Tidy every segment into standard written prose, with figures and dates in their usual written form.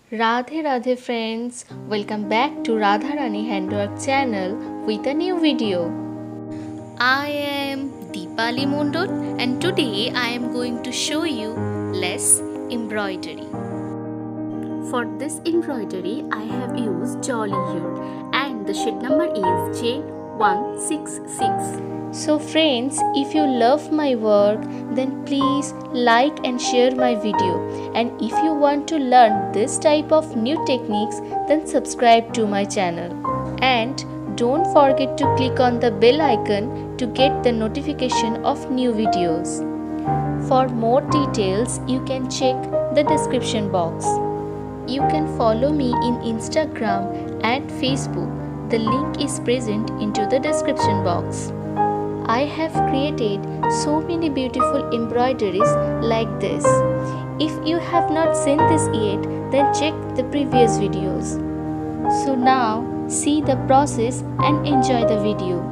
Radhe Radhe friends, welcome back to Radha Rani Handwork channel with a new video. I am Deepali Mondol and today I am going to show you lace embroidery. For this embroidery I have used jolly here and the sheet number is J166. So friends, if you love my work then please like and share my video, and if you want to learn this type of new techniques then subscribe to my channel. And don't forget to click on the bell icon to get the notification of new videos. For more details you can check the description box. You can follow me in Instagram and Facebook. The link is present into the description box. I have created so many beautiful embroideries like this. If you have not seen this yet, then check the previous videos. So now see the process and enjoy the video.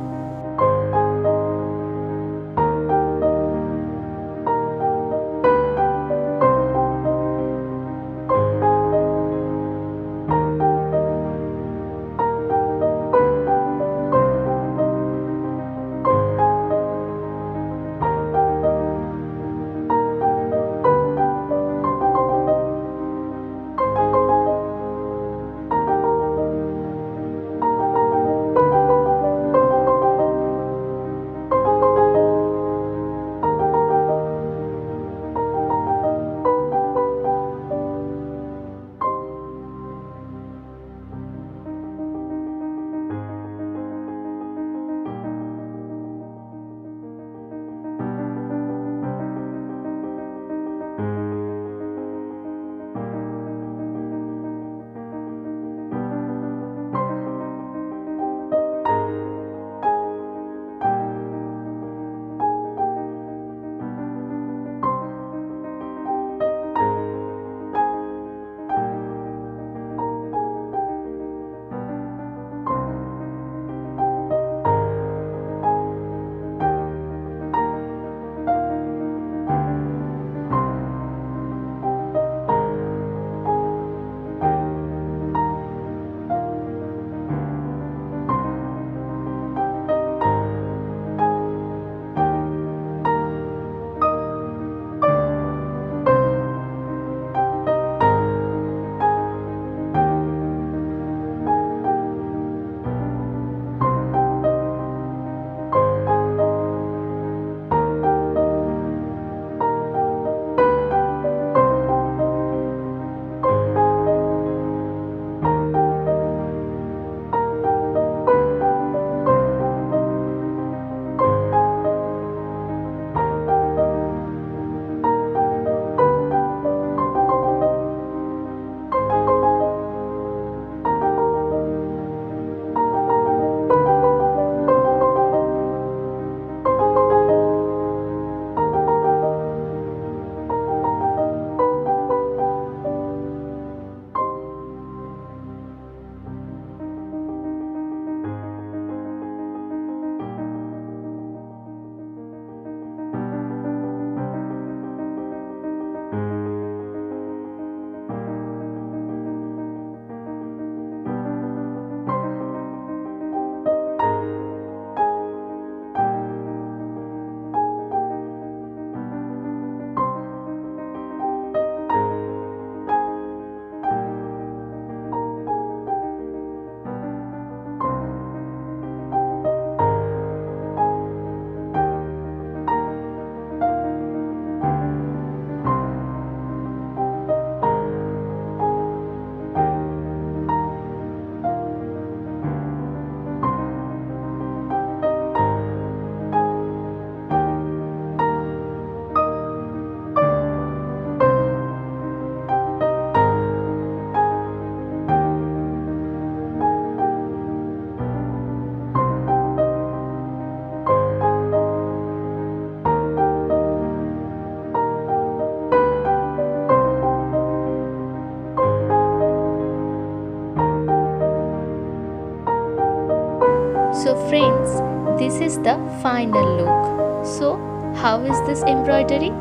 So friends, this is the final look. So how is this embroidery?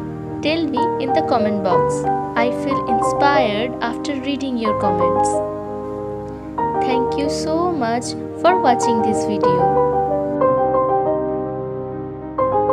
Tell me in the comment box. I feel inspired after reading your comments. Thank you so much for watching this video.